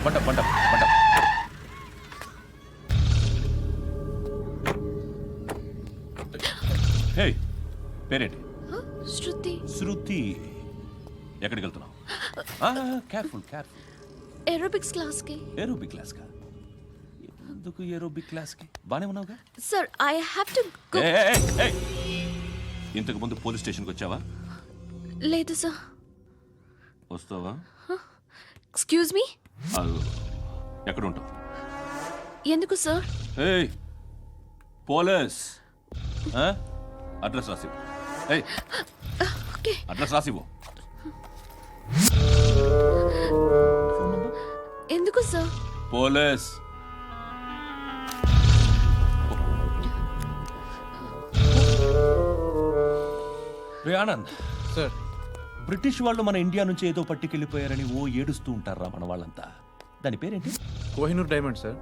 పంట పంట పంట. హే, పేరేంటి? శృతి. శృతి. ఎక్కడికి వెళ్తున్నావు? Careful careful. ఏరోబిక్స్ క్లాస్ కి. ఏరోబిక్ క్లాస్ కా? ఎందుకు ఏరోబిక్ క్లాస్ కి? బానే ఉన్నావుగా? Sir I have to go. ఇంతకు ముందు పోలీస్ స్టేషన్కి వచ్చావా? లేదు సార్. వస్తావా? Excuse me. ఎక్కడ ఉంటావు? ఎందుకు సార్? పోలీస్ అడ్రస్ రాసివ్వు. ఓకే. అడ్రస్ రాసివ్వు. ఎందుకు సార్? పోలీస్. రే ఆనంద్ సార్, బ్రిటిష్ వాళ్ళు మన ఇండియా నుంచి ఏదో పట్టుకెళ్ళిపోయారని ఏడుస్తూ ఉంటారా మన వాళ్ళంతా? దాని పేరేంటి? Kohinoor diamond sir.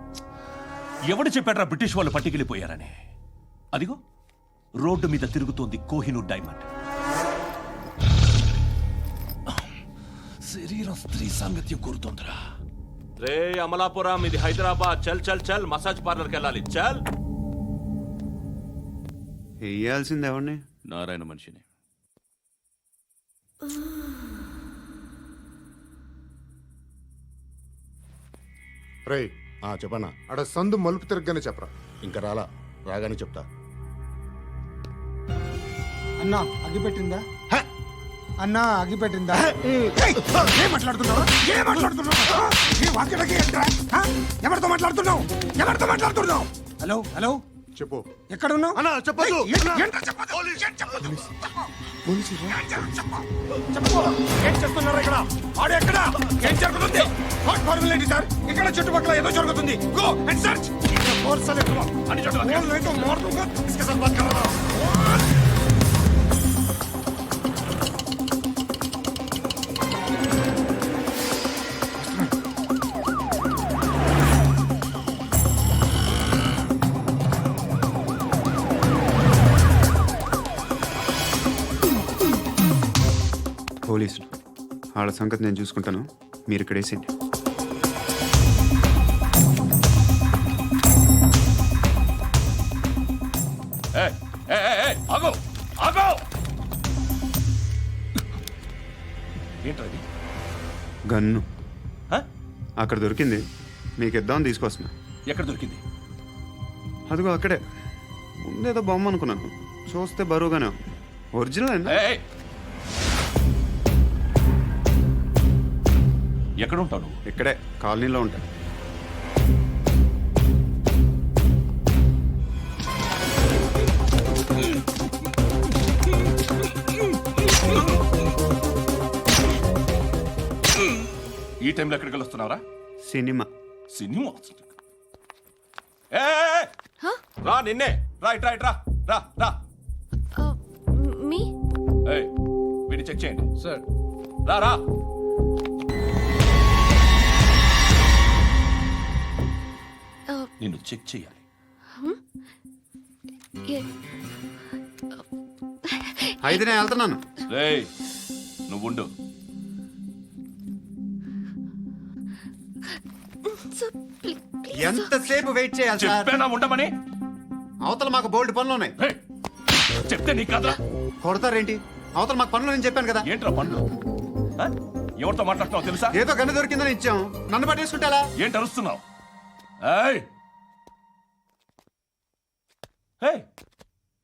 ఎవడు చెప్పాడ్రా బ్రిటిష్ వాళ్ళు పట్టుకెళ్ళిపోయారని? అదిగో రోడ్డు మీద తిరుగుతోంది కోహినూర్ డైమండ్. శరీరం స్త్రీ సాంగత్యం కోరుతోందిరా. రే అమలాపురం, ఇది హైదరాబాద్. చల్ చల్ చల్, మసాజ్ పార్లర్కి వెళ్ళాలి. చల్. వేయాల్సింది ఎవరిని? నారాయణ మనిషిని. రే చెప్పనా? అడ సందు మలుపు తిరగగానే చెప్పరా. ఇంకా రాగానే చెప్తా. అన్నా అగిపెట్టిందా? అన్నా అగిపెట్టిందా? ఏం మాట్లాడుతున్నావు? ఎవరితో మాట్లాడుతున్నావు? ఎవరితో మాట్లాడుతున్నావు? హలో హలో, చెప్పు. ఎక్కడ ఉన్నావు? అన్నా చెప్పొద్దు. ఏం చేస్తున్నారు ఇక్కడ? ఆడు ఎక్కడ? ఏం జరుగుతుంది? వాట్ ఫార్మల్ ఏంటి సార్? ఇక్కడ చుట్టుపక్కల ఏదో జరుగుతుంది. Go and search. పోలీసులు వాళ్ళ సంగతి నేను చూసుకుంటాను, మీరు ఇక్కడ వేసేయండి. ఆగో ఆగో. ఏంటది? గన్ను అక్కడ దొరికింది, మీకు ఇద్దామని తీసుకొస్తున్నా. ఎక్కడ దొరికింది? అదిగో అక్కడే. ముందేదో బొమ్మ అనుకున్నాను, చూస్తే బరువుగానే ఉంది. ఒరిజినల్ అండి. ఎక్కడ ఉంటావు నువ్వు? ఇక్కడే కాలనీలో ఉంటా. ఈ టైంలో ఎక్కడికి వస్తున్నారా? సినిమా. సినిమా రా. నిన్నే రా. ఇట్ రా రా రా. మీ వీడిని చెక్ చేయండి సార్. రా రా. నిన్ను చెక్ చేయాలి. అయితే నేను వెళ్తున్నాను. రేయ్ నువ్వుండు. ఎంతసేపు వెయిట్ చేయాలి సార్? చెప్పేనా ఉండమని? అవతల మాకు బోల్డ్ పనులు ఉన్నాయి. చెప్తే నీకు కదా కొడతారేంటి? అవతల మాకు పనులు నేను చెప్పాను కదా. ఏంట్రా పనులు? ఎవరితో మాట్లాడుతున్నావు తెలుసా? ఏదో గన్ను దొరికిందని ఇచ్చాం, నన్ను పట్టేసుకుంటా. ఏంటి అరుస్తున్నావు?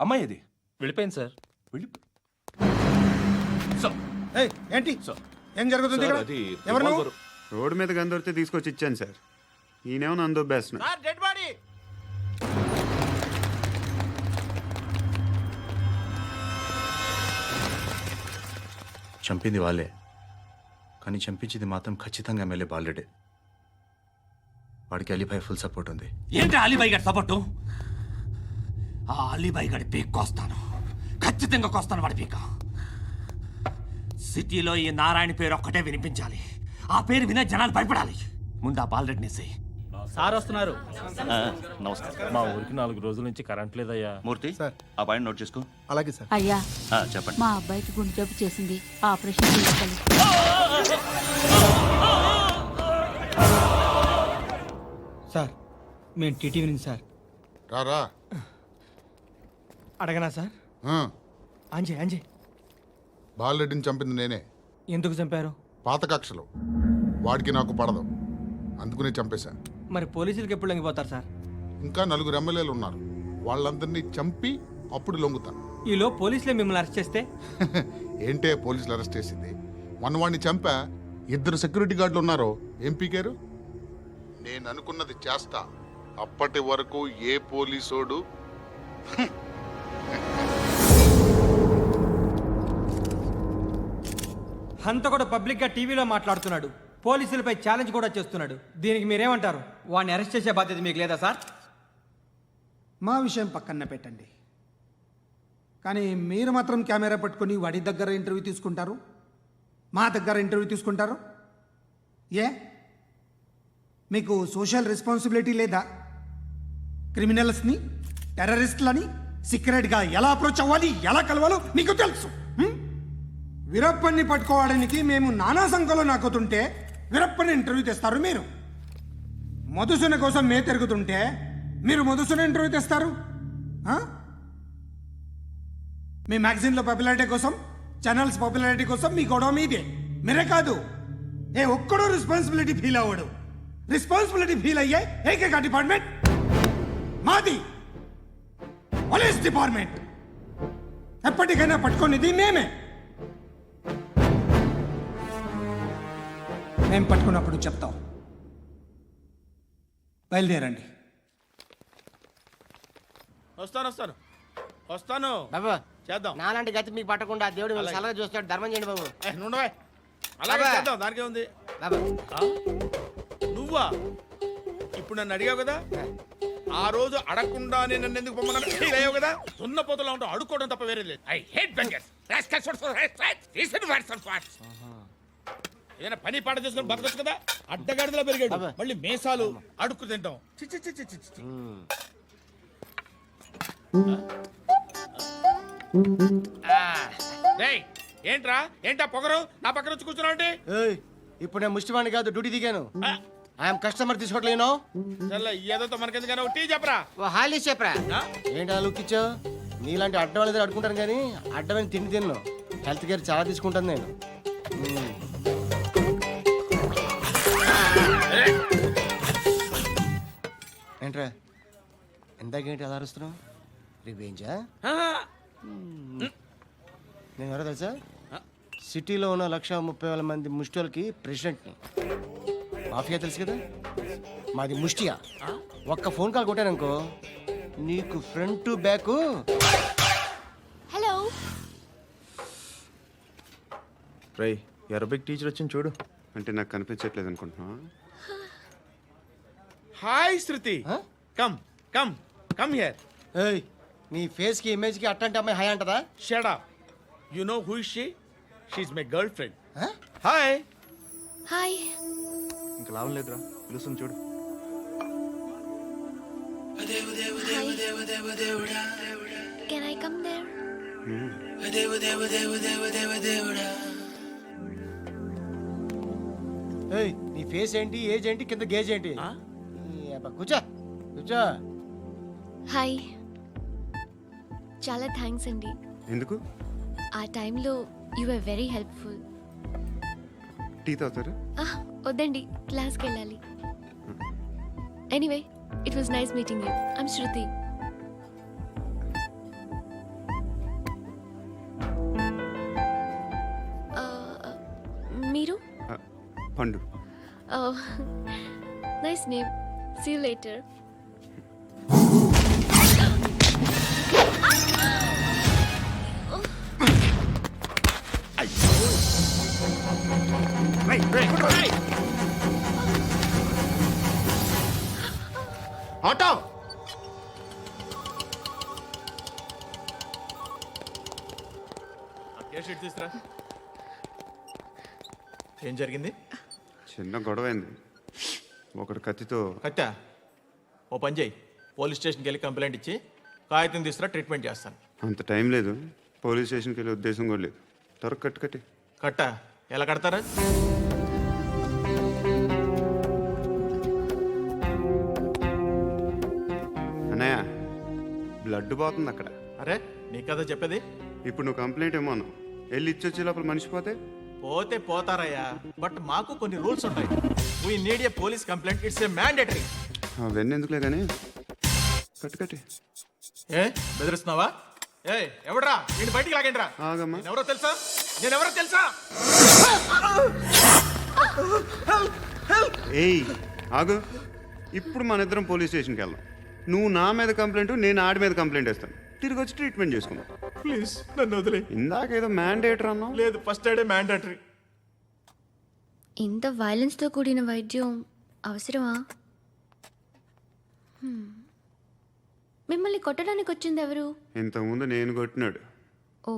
అమ్మాయి ఇది వెళ్ళిపోయింది సార్. ఏంటి ఏం జరుగుతుంది ఇక్కడ? ఎవరు నువ్వు? రోడ్డు మీద గన్ను దొరికితే తీసుకొచ్చి ఇచ్చాను సార్. ఈయనేమో నన్ను దొబ్బేస్తున్నా. చంపింది వాళ్ళే, కానీ చంపించింది మాత్రం ఖచ్చితంగా ఎమ్మెల్యే బాలుడే. వాడికి అలీభాయ్ ఫుల్ సపోర్ట్ ఉంది. ఏంటి అలీబాయి గారి సపోర్టు? ఆ అలీబాయి గారి పీక్ కోస్తాను, ఖచ్చితంగా కోస్తాను వాడి పీక. సిటీలో ఈ నారాయణ పేరు ఒక్కటే వినిపించాలి. ఆ పేరు వినే జనాలు భయపడాలి. ముందు ఆ బాలరెడ్డి నేసి. సార్ వస్తున్నారు. నమస్కారం. మా ఊరికి 4 రోజుల నుంచి కరెంట్ లేదయ్యా. మూర్తి సార్. ఆ పాయింట్ నోట్ చేసుకో. అలాగే సార్. అయ్యా చెప్పండి. మా అబ్బాయికి గుండె జబ్బు చేసింది, ఆపరేషన్ చేయాలి. సార్ మేము టీటీవీ నుంచి సార్. రారా అడగనా సార్? ఆ, అంజే బాలరెడ్డిని చంపింది నేనే. ఎందుకు చంపారు? పాత కక్షలు వాడికి నాకు పడదు, అందుకునే చంపేశా. మరి పోలీసులకి ఎప్పుడు లొంగిపోతారు సార్? ఇంకా 4 ఎమ్మెల్యేలు ఉన్నారు, వాళ్ళందరినీ చంపి అప్పుడు లొంగుతా. ఈలో పోలీసులే మిమ్మల్ని అరెస్ట్ చేస్తే? ఏంటే పోలీసులు అరెస్ట్ చేసింది? మొన్న వాడిని చంపా, 2 సెక్యూరిటీ గార్డులు ఉన్నారు, ఏం పీకారు? నేను అనుకున్నది చేస్తా, అప్పటి వరకు ఏ పోలీసోడు హంతకుడు పబ్లిక్గా టీవీలో మాట్లాడుతున్నాడు, పోలీసులపై ఛాలెంజ్ కూడా చేస్తున్నాడు. దీనికి మీరేమంటారు? వాడిని అరెస్ట్ చేసే బాధ్యత మీకు లేదా సార్? మా విషయం పక్కన పెట్టండి, కానీ మీరు మాత్రం కెమెరా పట్టుకొని వాడి దగ్గర ఇంటర్వ్యూ తీసుకుంటారు, మా దగ్గర ఇంటర్వ్యూ తీసుకుంటారు. ఏ మీకు సోషల్ రెస్పాన్సిబిలిటీ లేదా? క్రిమినల్స్ని, టెర్రరిస్టులని సీక్రెట్గా ఎలా అప్రోచ్ అవ్వాలి, ఎలా కలవాలో మీకు తెలుసు. వీరప్పన్ని పట్టుకోవడానికి మేము నానా సంఖ్యలో నాకుతుంటే వీరప్పని ఇంటర్వ్యూ తెస్తారు మీరు. మధుసూన కోసం మే తిరుగుతుంటే మీరు మధుసూన ఇంటర్వ్యూ తెస్తారు. మీ మ్యాగజైన్లో పాపులారిటీ కోసం, ఛానల్స్ పాపులారిటీ కోసం మీ గొడవ మీదే. మీరే కాదు, ఏ ఒక్కడో రెస్పాన్సిబిలిటీ ఫీల్ అవ్వడు. రెస్పాన్సిబిలిటీ ఫీల్ అయ్యే ఏకైక డిపార్ట్మెంట్ మాది, పోలీస్ డిపార్ట్మెంట్. ఎప్పటికైనా పట్టుకునేది మేమే. మేము పట్టుకున్నప్పుడు చెప్తాం. బయలుదేరండి. వస్తాను బాబు చేద్దాం. నాలాంటి గతి మీకు పట్టకుండా దేవుడు మిమ్మల్ని సలహా చూస్తాడు. ధర్మం చేయండి బాబు. నుండవే అలాగే బాబా. చేద్దాం, దానికే ఉంది. బాబు నువ్వా ఇప్పుడు నన్ను అడిగావు కదా, ఆ రోజు అడగకుండా నేను నన్ను ఎందుకు పొమ్మన్నా ఫీల్ అయ్యావు కదా. సున్న పోతలో ఉంటావు, అడుక్కోవడం తప్ప వేరే లేదు. I hate bangers. ఏదైనా పని పాట చేసుకుని బతకొచ్చు కదా. అడ్డగాడిదలా పెరిగాడు, మళ్ళీ మేసాలు అడుక్కు తింటాం. చి చి చి చి చి చి. రేయ్, ఏంట్రా ఏంటా పొగరు నా పక్కన వచ్చి కూర్చున్నావు అంటే? ఇప్పుడు నేను ముష్టివాణి కాదు, డ్యూటీ దిగాను. ఐఎమ్ కస్టమర్ తీసుకోవట్లేను. ఏదో మనకెందుకైనా టీ చెప్పరా. హాలీస్ చెప్పరా. ఏంటి లుక్ ఇచ్చావు? నీలాంటి అడ్డం వాళ్ళ దగ్గర అడుకుంటాను కానీ అడ్డమైన తిండి తిన్ను. హెల్త్ కేర్ చాలా తీసుకుంటాను నేను. ఏంట్రా ఎందాకేంటి అలా అరుస్తున్నావు? రివేంజా? నేను ఎవరో తెలుసా? సిటీలో ఉన్న 130,000 మంది ముష్టిలకి ప్రెసిడెంట్ని. మాఫియా తెలుసు కదా, మాది ముష్టియా. ఒక్క ఫోన్ కాల్ కొట్టాననుకో నీకు ఫ్రంట్ టు బ్యాక్. హలో. రై అరబిక్ టీచర్ వచ్చింది చూడు. అంటే నాకు కనిపించట్లేదు అనుకుంటున్నా. Hi Shruti, come come come here. ఏయ్ నీ ఫేస్ కి ఇమేజ్ కి అట్టంటే అమ్మాయి హాయ్ అంటదా? Shut up. You know who is she? She is my girlfriend. Hi. Hi. ఇంకా లాభం లేదురా, పిలుస్తుంది చూడు. Can I come there? ఏయ్ నీ ఫేస్ ఏంటి, ఏజ్ ఏంటి, కింద గేజ్ ఏంటి? కూర్చో కూర్చో. హాయ్. చాలా థ్యాంక్స్ అండి. ఎందుకు? ఆ టైంలో you are very helpful. Tea తాగుతారా? వద్దండి, క్లాస్కి వెళ్ళాలి. Anyway, it was nice meeting you. I'm Shruti. మీరు? Pandu. Nice name. See you later. Auto తీసుకురా. ఏం జరిగింది? చిన్న గొడవ అయింది. ఒకడు కత్తితో. కట్టా ఓ పని చేయి, పోలీస్ స్టేషన్కి వెళ్ళి కంప్లైంట్ ఇచ్చి కాగితం తీసుకురా, ట్రీట్మెంట్ చేస్తాను. అంత టైం లేదు, పోలీస్ స్టేషన్కి వెళ్ళే ఉద్దేశం కూడా లేదు. త్వరగా కట్టి. కట్టా ఎలా కడతారా? బ్లడ్ పోతుంది అక్కడ. అరే నీ కదా చెప్పేది. ఇప్పుడు నువ్వు కంప్లైంట్ ఏమో అన్నావు, వెళ్ళి ఇచ్చొచ్చే లోపల మనిషి పోతే పోతే పోతారయ్యా, బట్ మాకు కొన్ని రూల్స్ ఉంటాయి. We need a police complaint, it's a mandatory. అవన్నీ ఎందుకులే కానీ కట్టి ఏ బెదిరిస్తున్నావా? ఏ ఎవడ్రా నేను బయటికి లాగండిరా. ఆగమ్మా. ఎవరో తెలుసా? నేనెవరో తెలుసా? ఏయ్ ఆగు, ఇప్పుడు మన ఇద్దరం పోలీస్ స్టేషన్కి వెళ్దాం. నువ్వు నా మీద కంప్లైంట్, నేను ఆడి మీద కంప్లైంట్ వేస్తాను. తిరిగి వచ్చి ట్రీట్మెంట్ చేసుకుందాం. ప్లీజ్ నన్ను వదిలే. ఇందాక ఏదో మ్యాండేటర్ అన్నావు. లేదు, ఫస్ట్ ఎయిడే మ్యాండేటరీ. ఇంత వైలెన్స్తో కూడిన వైద్యం అవసరమా? మిమ్మల్ని కొట్టడానికి వచ్చింది ఎవరు? ఇంతకుముందు నేను కొట్టినాడు. ఓ,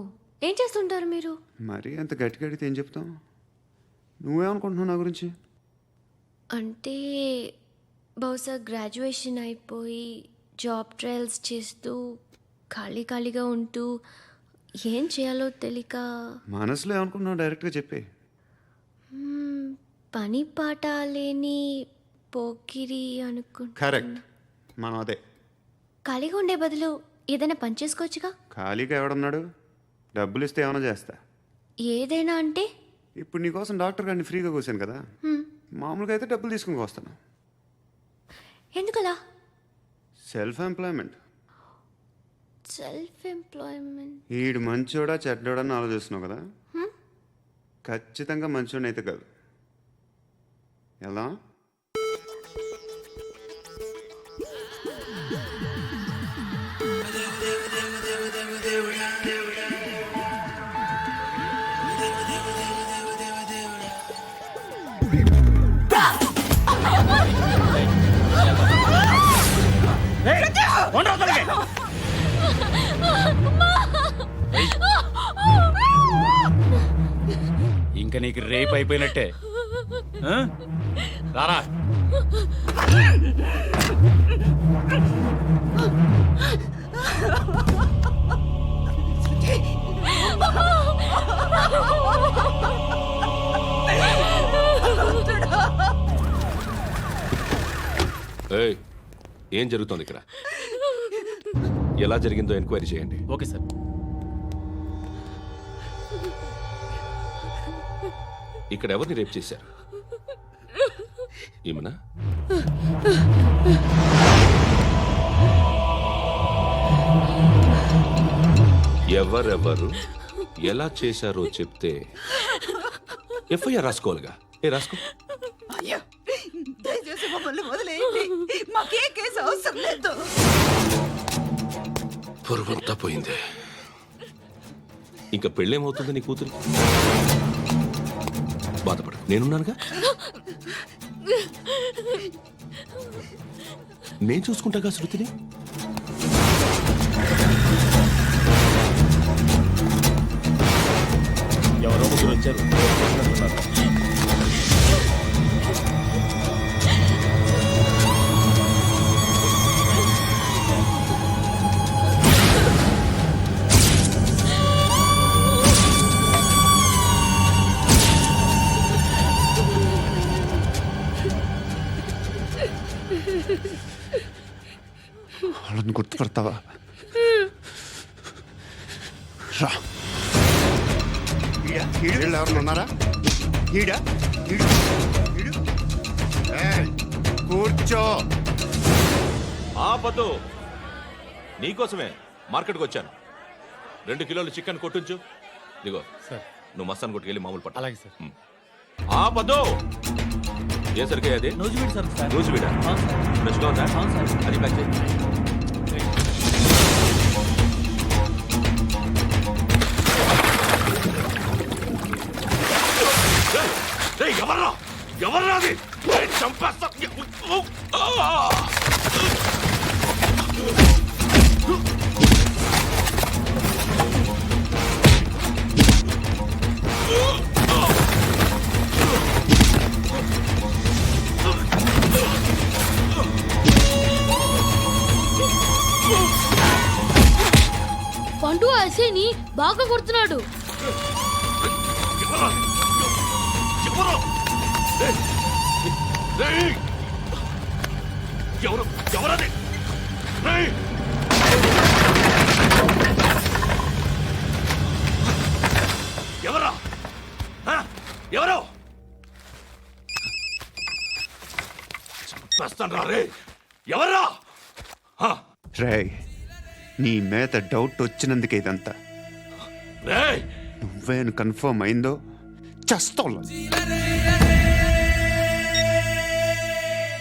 ఏం చేస్తుంటారు మీరు? మరీ అంత గట్టి గడితే ఏం చెప్తావు? నువ్వేమనుకుంటున్నావు నా గురించి? అంటే బహుశా గ్రాడ్యుయేషన్ అయిపోయి జాబ్ ట్రయల్స్ చేస్తూ ఖాళీగా ఉంటూ ఏం చేయాలో తెలియక. మనసులో ఏమనుకుంటున్నావు డైరెక్ట్గా చెప్పే. పని పాట లేని పోకిరి అనుకుంటా. కరెక్ట్, మనం అదే. ఖాళీగా ఉండే బదులు ఏదైనా పని చేసుకోవచ్చుగా. ఖాళీగా ఎవడున్నాడు? డబ్బులు ఇస్తే ఏమైనా చేస్తా. ఏదైనా అంటే? ఇప్పుడు నీకోసం డాక్టర్ గారిని ఫ్రీగా కూర్చాను కదా, మామూలుగా అయితే డబ్బులు తీసుకుని వస్తాను. ఎందుకలా? Self employment. Self employment. ఈడు మంచోడా చెడ్డోడా అని ఆలోచిస్తున్నావు కదా, ఖచ్చితంగా మంచోడని అయితే కాదు. ఎలా? ఇంకా నీకు రేప్ అయిపోయినట్టే. ఆ? రారా. ఏయ్, ఏం జరుగుతోంది ఇక్కడ? ఎలా జరిగిందో ఎంక్వైరీ చేయండి. Okay sir. ఇక్కడ ఎవరిని రేప్ చేశారు? ఈమెనా? ఎవరెవరు ఎలా చేశారో చెప్తే ఎఫ్ఐఆర్ రాసుకోవాలిగా. ఏ రాసుకో. దయచేసి మమ్మల్ని వదిలేయండి, మాకే కేసు అవసరం లేదు. పొరుగుంతా పోయింది. ఇంకా పెళ్ళేమవుతుంది నీ కూతురు? బాధపడు, నేనున్నానుగా. నేను చూసుకుంటాగా శృతిని. ఎవరో ముగ్గురు వచ్చారు. వాళ్ళని గుర్తుపడతావా? రా. వీళ్ళు ఎవరు ఉన్నారా? కూర్చో. ఆపద్దు, నీకోసమే మార్కెట్కి వచ్చాను. 2 కిలోలు చికెన్ కొట్టించు. ఇదిగో సార్, నువ్వు మసాన్ కొట్టుకెళ్ళి మామూలు పట్టు. అలాగే సార్. ఆపద్దు. ఏ సరికే అది? నూజివీడు సార్. నూజివీడా? ఫ్రెష్గా ఉందా? అది ప్యాక్ చేయి. ఎవర్రా ఎవర్రా అది? చంపేస్తా. పండు అసేని బాగా కొడుతున్నాడు. ఎవరది? ఎవరు చంపేస్తాను రా రే ఎవరా రే నీ మీద డౌట్ వచ్చినందుకే ఇదంతా. రే నువ్వే కన్ఫర్మ్ అయిందో చస్తావు.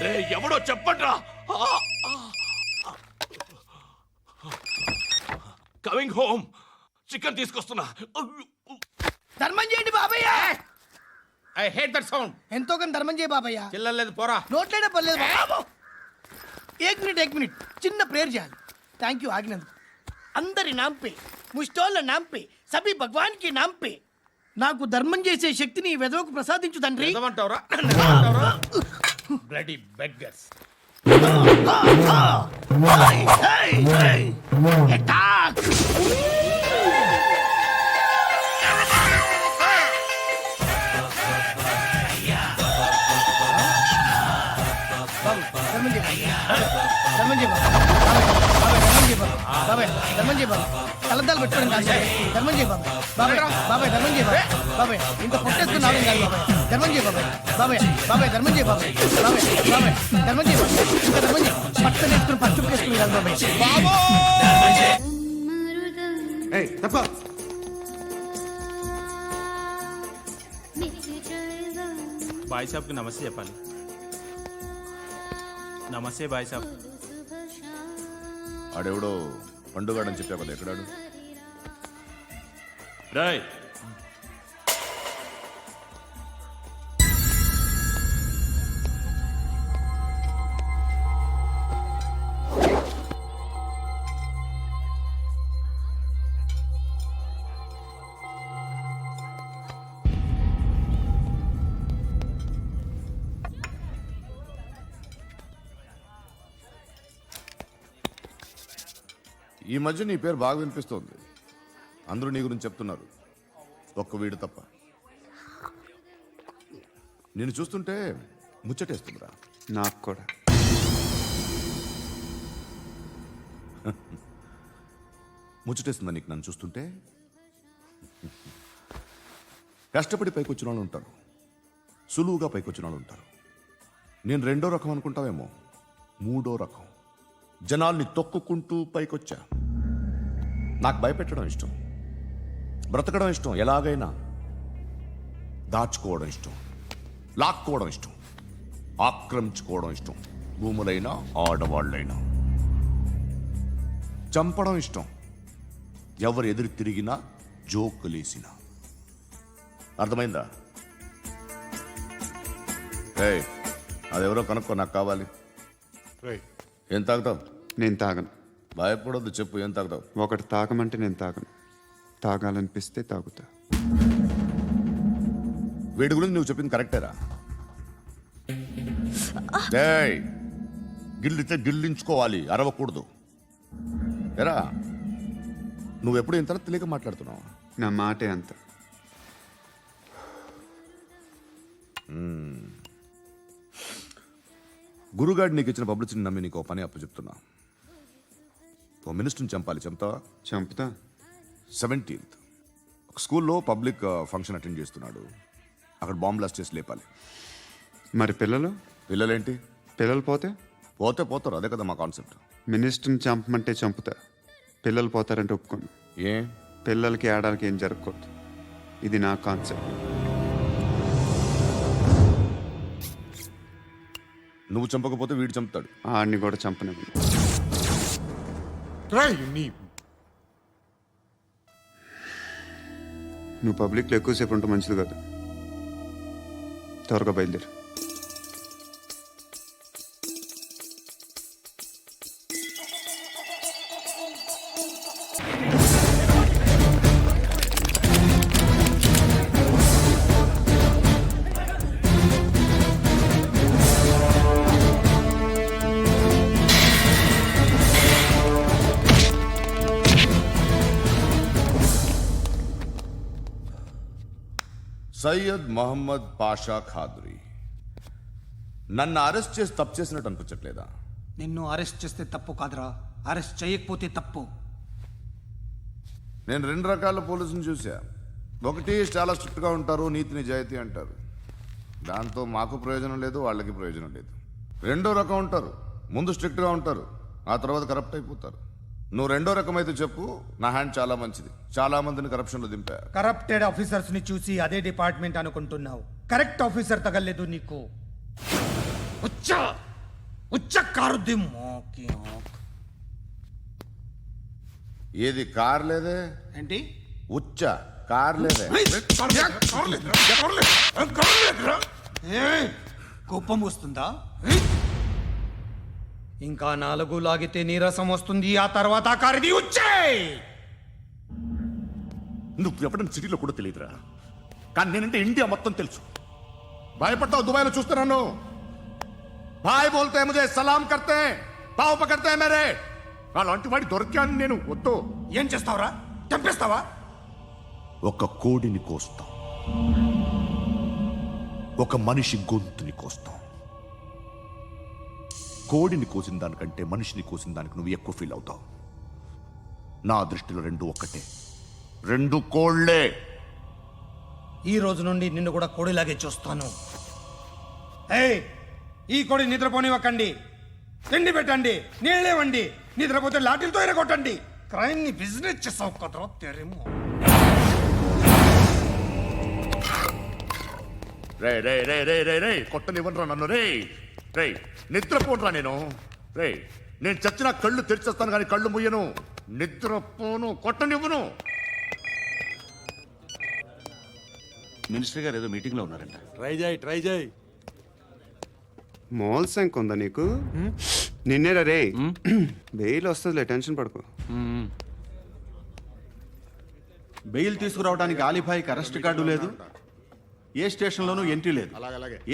రే ఎవడో చెప్పండి రా కమింగ్ హోమ్ చికెన్ తీసుకొస్తున్నా. ధర్మం చేయండి బాబయ్య. I hate that sound. ఎంతో కొంత ధర్మం చేయ బాబయ్య. చిల్లలేదు పోరా. నోట్లేనే పర్లేదు బాబు. ఏక్ మినిట్ చిన్న ప్రేయర్ చేయాలి. థ్యాంక్ యూ ఆగినందుకు. అందరి నామ్ పే, ముష్టోళ్ళ నామ్ పే, సభీ భగవాన్ కి నామ్ పే నాకు ధర్మం చేసే శక్తిని ఈ వెదవకు ప్రసాదించు తండ్రి. ఏమంటావురా? Bloody beggars. కలద్దాలు పెట్టుకోండి కాదు ధర్మం చేయ బాబాయ్. బాబాయ్ బాబాయ్ ధర్మం చేయ బాబాయ్. ఇంత పొట్టేసుకున్నావు కాదు బాబాయ్. ధర్మం చేయ బాబాయ్. బాబాయ్ బాబాయ్ ధర్మం చేయ బాబాయ్. బాబాయ్ బాబాయ్ ధర్మం చేయ బాబాయ్. ఇంకా ధర్మం చేయ పట్టు వేసుకుని పచ్చుకు వేసుకుని కాదు బాబాయ్. తప్ప బాయ్ సాబ్కి నమస్తే చెప్పాలి. నమస్తే బాయ్ సాబ్. ఆడెవడో పండుగాడని చెప్పావు కదా, ఎక్కడాడు? రాయ్ ఈ మధ్య నీ పేరు బాగా వినిపిస్తోంది. అందరూ నీ గురించి చెప్తున్నారు, ఒక్క వీడు తప్ప. నేను చూస్తుంటే ముచ్చటేస్తుందిరా. నాకు కూడా. ముచ్చటేస్తుందా నీకు నన్ను చూస్తుంటే? కష్టపడి పైకొచ్చిన వాళ్ళు ఉంటారు, సులువుగా పైకొచ్చిన వాళ్ళు ఉంటారు. నేను రెండో రకం అనుకుంటావేమో, మూడో రకం. జనాల్ని తొక్కుకుంటూ పైకొచ్చా. నాకు భయపెట్టడం ఇష్టం, బ్రతకడం ఇష్టం, ఎలాగైనా దాచుకోవడం ఇష్టం, లాక్కోవడం ఇష్టం, ఆక్రమించుకోవడం ఇష్టం. భూములైనా ఆడవాళ్ళైనా చంపడం ఇష్టం, ఎవరు ఎదురు తిరిగినా జోకులేసినా. అర్థమైందా? ఏయ్, అదెవరో కనుక్కో, నాకు కావాలి. ఏం తాగుతావు? నేను తాగను. భయపడొద్దు, చెప్పు ఏం తాగుతావు? ఒకటి తాగమంటే నేను తాగను, తాగాలనిపిస్తే తాగుతా. వీడి గురించి నువ్వు చెప్పింది కరెక్టేరా? ఏయ్, గిల్లితే గిల్లించుకోవాలి, అరవకూడదు. ఎరా, నువ్వెప్పుడు ఇంత తెలియక మాట్లాడుతున్నావు? నా మాటే అంత. గురుగాడు నీకు ఇచ్చిన పబ్లిసిటీని నమ్మి నీకు ఓ పని అప్పచెప్తున్నా. ఓ మినిస్టర్ని చంపాలి, చంపుతావా? చంపుతా. 17th ఒక స్కూల్లో పబ్లిక్ ఫంక్షన్ అటెండ్ చేస్తున్నాడు. అక్కడ బాంబ్ బ్లాస్ట్ చేసి లేపాలి. మరి పిల్లలు? పిల్లలేంటి? పిల్లలు పోతే పోతారు, అదే కదా మా కాన్సెప్ట్. మినిస్టర్ని చంపమంటే చంపుతా, పిల్లలు పోతారంటే ఒప్పుకోను. ఏ? పిల్లలకి ఆడడానికి ఏం జరగకూడదు, ఇది నా కాన్సెప్ట్. నువ్వు చంపకపోతే వీడు చంపుతాడు. ఆడిని కూడా చంపనివ్వను. నువ్వు పబ్లిక్లో ఎక్కువసేపు ఉంటే మంచిది కాదు. త్వరగా బయలుదేరు. సయ్యద్ మహమ్మద్ పాషా ఖాద్రీ. నన్ను అరెస్ట్ చేసి తప్పు చేసినట్టు అనిపించట్లేదా? నిన్ను అరెస్ట్ చేస్తే తప్పు కాదురా, అరెస్ట్ చేయకపోతే తప్పు. నేను 2 రకాల పోలీసుని చూసా. ఒకటి చాలా స్ట్రిక్ట్గా ఉంటారు, నీతి నిజాయితీ అంటారు. దాంతో మాకు ప్రయోజనం లేదు, వాళ్ళకి ప్రయోజనం లేదు. రెండో రకం ఉంటారు, ముందు స్ట్రిక్ట్గా ఉంటారు, ఆ తర్వాత కరప్ట్ అయిపోతారు. నువ్వు రెండో రకం అయితే చెప్పు. నా హ్యాండ్ చాలా మంచిది, చాలా మందిని కరప్షన్లో దింపా. కరప్టెడ్ ఆఫీసర్స్ ని చూసి అదే డిపార్ట్మెంట్ అనుకుంటున్నావు. కరెక్ట్ ఆఫీసర్ తగలేదు నీకు. ఉచ్చ కారుద్ది మోకి ఆంఖ్. ఏది కార్ లేదే ఏంటి? ఉచ్చ కార్ లేదే. ఏయ్, కోపం వస్తుందా? ఇంకా 4 లాగితే నీరసం వస్తుంది. ఆ తర్వాత ఆ కారుది ఉచ్చే. నువ్వు ఎప్పుడైనా సిటీలో కూడా తెలియదురా, కానీ నేనంటే ఇండియా మొత్తం తెలుసు. భయపడతావు, దుబాయ్లో చూస్తున్నాను. భాయ్ బోల్తే ముజే సలాం కర్తే, పావు పకర్తే మేరే. అలాంటి వాడి దొరికాను నేను. వద్దు. ఏం చేస్తావురా? చంపేస్తావా? ఒక కోడిని కోస్తాం, ఒక మనిషి గొంతుని కోస్తాం. కోడిని కోసిన దానికంటే మనిషిని కోసిన దానికి నువ్వు ఎక్కువ ఫీల్ అవుతావు. నా దృష్టిలో రెండు ఒక్కటే, రెండు కోళ్లే. ఈ రోజు నుండి నిన్ను కూడా కోడిలాగే చూస్తాను. ఏయ్, ఈ కోడి నిద్రపోనివ్వకండి. తిండి పెట్టండి, నీళ్ళేవండి. నిద్రపోతే లాఠీలతో ఎరగొట్టండి. క్రైమ్ ని బిజినెస్ చేసావు కదరా తెరేమో. రే రే రే రే రే రే కొట్టనివ్వనరా నన్ను. రే రే నిద్రపోనరా నేను. రే నేను చచ్చిన కళ్ళు తెరిచేస్తాను కానీ కళ్ళు ముయ్యను. నిద్రపోను, కొట్టనివ్వను. మినిస్టర్ గారు ఏదో మీటింగ్ లో ఉన్నారంట. ట్రై చేయి. మోల్ సంక్ ఉందా నీకు? నిన్నేరా రే. బెయిల్ వస్తుందిలే, టెన్షన్ పడుకో. బెయిల్ తీసుకురావడానికి ఆలిభాయికి అరెస్ట్ కార్డు లేదు, ఏ స్టేషన్లోనూ ఎంట్రీ లేదు.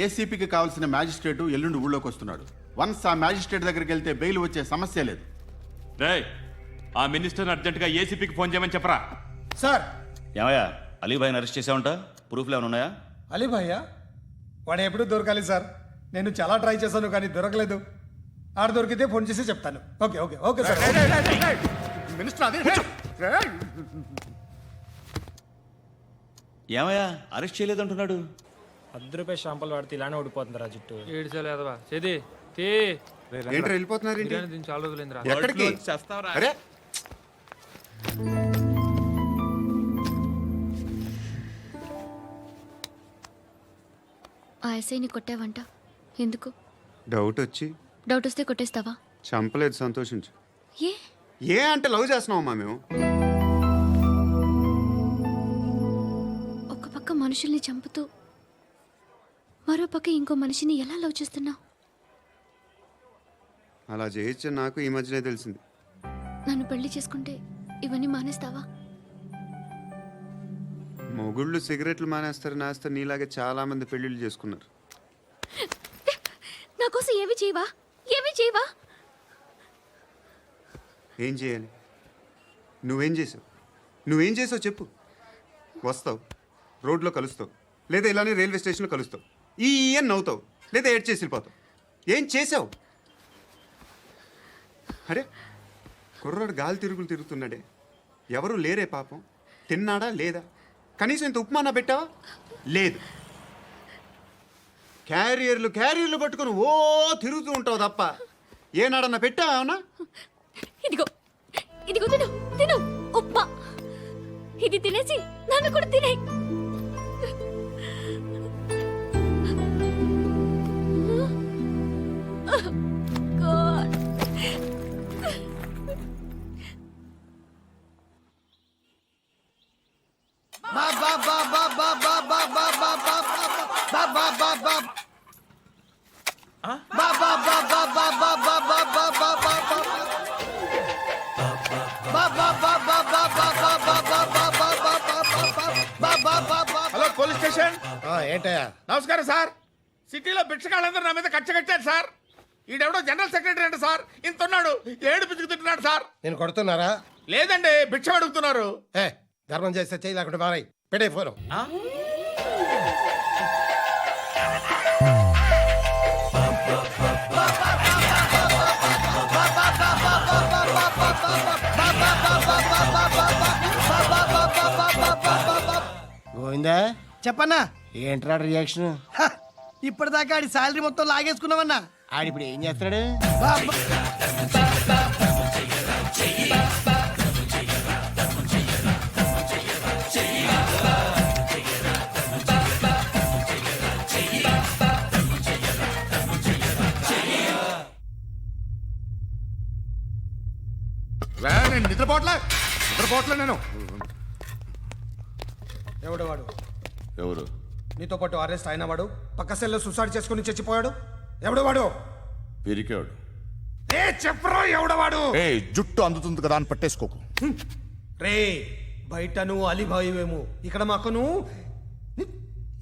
ఏసీపీకి కావాల్సిన మ్యాజిస్ట్రేటు ఎల్లుండి ఊళ్ళోకి వస్తున్నాడు. వన్స్ ఆ మ్యాజిస్ట్రేట్ దగ్గరికి వెళ్తే బెయిల్ వచ్చే సమస్య లేదు. రేయ్, ఆ మినిస్టర్ అర్జెంటుగా ఏసీపీకి ఫోన్ చేయమని చెప్పరా. సార్, ఏమయ్యా, అలీభాయిని అరెస్ట్ చేసావంట? ప్రూఫ్లు ఏమైనా ఉన్నాయా? అలీ భయ్యా వాడు ఎప్పుడు దొరకాలి సార్. నేను చాలా ట్రై చేశాను కానీ దొరకలేదు. ఆడ దొరికితే ఫోన్ చేసి చెప్తాను. Okay okay okay sir. Minister అదే. ఏమయ్యా, అరెస్ట్ చేయలేదంటున్నాడు? ₹10 షాంపల్ వాడితే ఇలానే ఓడిపోతుందిరా జుట్టు. ఏడ్చలేదవా చేది ఏంట్రా వెళ్ళిపోతున్నారు ఏంటి? దీన్ని చాలా రోజులైందిరా. ఎక్కడికి? అరే ఆ ఎస్ఐని కొట్టావంట, ఎందుకు? డౌట్ వచ్చి. డౌట్ వస్తే కొట్టేస్తావా? చంపలేదు, సంతోషించు. ఏ ఏ అంటే లవ్ చేస్తున్నావమ్మా మేము. ఒక పక్క మనుషుల్ని చంపుతూ మరో పక్క ఇంకో మనిషిని ఎలా లవ్ చేస్తున్నావు? అలా చేయొచ్చు నాకు ఈ మధ్యనే తెలిసింది. నన్ను పెళ్లి చేసుకుంటే ఇవన్నీ మానేస్తావా? మొగుళ్ళు సిగరెట్లు మానేస్తారు, నేస్తారు. నీలాగే చాలా మంది పెళ్లిళ్ళు చేసుకున్నారు. నా కోసం ఏమి చేయవా? ఏమి చేయవా? ఏం చేయాలి? నువ్వేం చేసావు? నువ్వేం చేసావు చెప్పు. వస్తావు, రోడ్లో కలుస్తావు, లేదా ఇలానే రైల్వే స్టేషన్లో కలుస్తావు. ఈ అని నవ్వుతావు, లేదా ఏడ్ చేసి వెళ్ళిపోతావు. ఏం చేసావు? అరే కుర్రాడు గాలి తిరుగుతున్నాడే, ఎవరు లేరే పాపం. తిన్నాడా లేదా? కనీసం ఇంత ఉప్మానా పెట్టావా? లేదు. క్యారియర్లు పట్టుకొని ఓ తిరుగుతూ ఉంటావు తప్ప ఏనాడన్నా పెట్టావా? ఏమన్నా? ఇదిగో ఇదిగో తిను తిను ఉప్మా. ఇది తినేసి నన్ను కూడా తినే. Hello police station. ఏంటయ్యా? నమస్కారం సార్. సిటీలో భిక్షగాళ్ళందరూ నా మీద కచ్చ కట్టారు సార్. ఈడెవడో జనరల్ సెక్రటరీ అంట సార్. ఇంత ఉన్నాడు, ఏడు పిచ్చుకు తింటున్నాడు సార్. నేను కొడుతున్నారా? లేదండి, భిక్ష అడుగుతున్నారు. ధర్మం చేస్తే చేయి, లేకుంటే మారాయి. పెట్టే ఫోను. గోవిందా చెప్పన్నా ఏంట్రా రియాక్షన్? ఇప్పటిదాకా ఆడి శాలరీ మొత్తం లాగేసుకున్నావన్నా. ఆడిప్పుడు ఏం చేస్తున్నాడు? నేను నిద్రపోవట్లే నేను. ఎవడు వాడు? ఎవరు? నీతో పాటు అరెస్ట్ అయిన వాడు, పక్క సెల్లో సూసైడ్ చేసుకుని చచ్చిపోయాడు. ఎవడు వాడు? పిరికాడు. రే చెప్పరా ఎవడవాడు? ఏ జుట్టు అందుతుంది కదా అని పట్టేసుకోకు. రే బయట నువ్వు అలీబాయివేమో, ఇక్కడ మాకు నువ్వు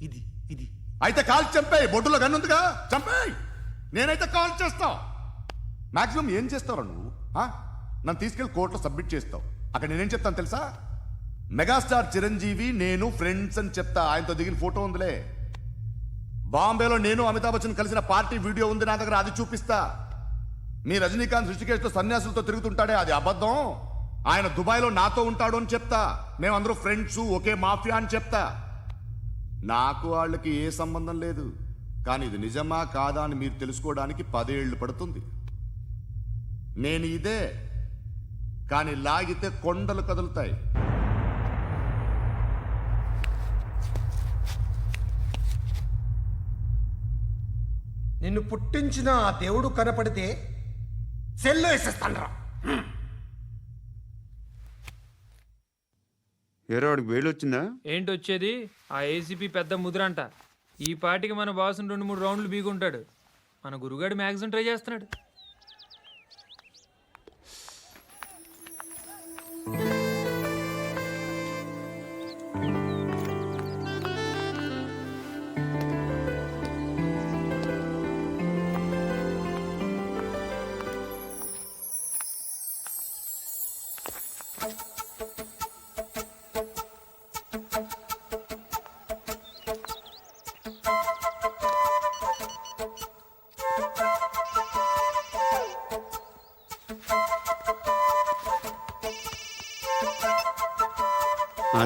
ఇది ఇది అయితే కాల్ చంపేయి. బొడ్డులో గన్నుందిగా చంపేయి. నేనైతే కాల్ చేస్తా. మాక్సిమం ఏం చేస్తావు నువ్వు? నన్ను తీసుకెళ్లి కోర్టులో సబ్మిట్ చేస్తావు. అక్కడ నేనేం చెప్తాను తెలుసా? మెగాస్టార్ చిరంజీవి నేను ఫ్రెండ్స్ అని చెప్తా. ఆయనతో దిగిన ఫోటో ఉందిలే. బాంబేలో నేను అమితాబ్ బచ్చన్ కలిసిన పార్టీ వీడియో ఉంది నా దగ్గర, అది చూపిస్తా. మీ రజనీకాంత్ ఋషికేష్తో సన్యాసులతో తిరుగుతుంటాడే, అది అబద్ధం. ఆయన దుబాయ్లో నాతో ఉంటాడు అని చెప్తా. మేమందరూ ఫ్రెండ్స్, ఒకే మాఫియా అని చెప్తా. నాకు వాళ్ళకి ఏ సంబంధం లేదు. కానీ ఇది నిజమా కాదా అని మీరు తెలుసుకోవడానికి 10 ఏళ్ళు పడుతుంది. నేను ఇదే, కానీ లాగితే కొండలు కదులుతాయి. నిన్ను పుట్టించిన ఆ దేవుడు కనపడితే సెల్లో వేసేస్తానరా. ఏరో వాడికి వేలు వచ్చిందా? ఏంటి వచ్చేది? ఆ ఏసీపీ పెద్ద ముద్రంట. ఈ పాటికి మన బాసును 2-3 రౌండ్లు బీగుంటాడు. మన గురుగాడు మ్యాక్సిమం ట్రై చేస్తున్నాడు.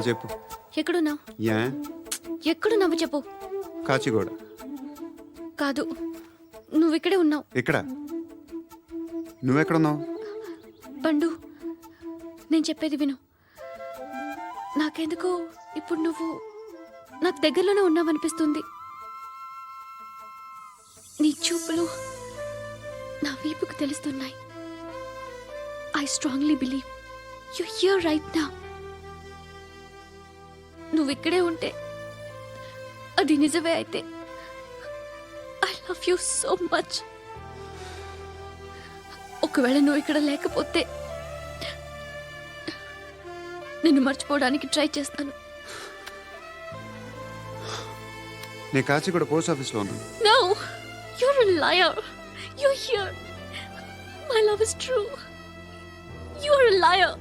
చెప్పు. ఎక్కడున్నావు? యా ఎక్కడున్నావు చెప్పు. కాచిగూడ. కాదు, నువ్వు ఇక్కడే ఉన్నావు. ఎక్కడ? నువ్వెక్కడున్నావు? పండు, నేను చెప్పేది విను. నాకెందుకో ఇప్పుడు నువ్వు నాకు దగ్గరలోనే ఉన్నావనిపిస్తుంది. నీ చూపులు నా వీపుకు తెలుస్తున్నాయి. I strongly believe you here right now. నువ్వు ఇక్కడే ఉంటే అది నిజమే అయితే I love you so much. ఒకవేళ నువ్వు ఇక్కడ లేకపోతే నిన్ను మర్చిపోవడానికి ట్రై చేస్తాను. నేను కాచిగూడ పోస్ట్ ఆఫీస్లో ఉన్నాను. No, you're a liar. You're here. My love is true. You're a liar.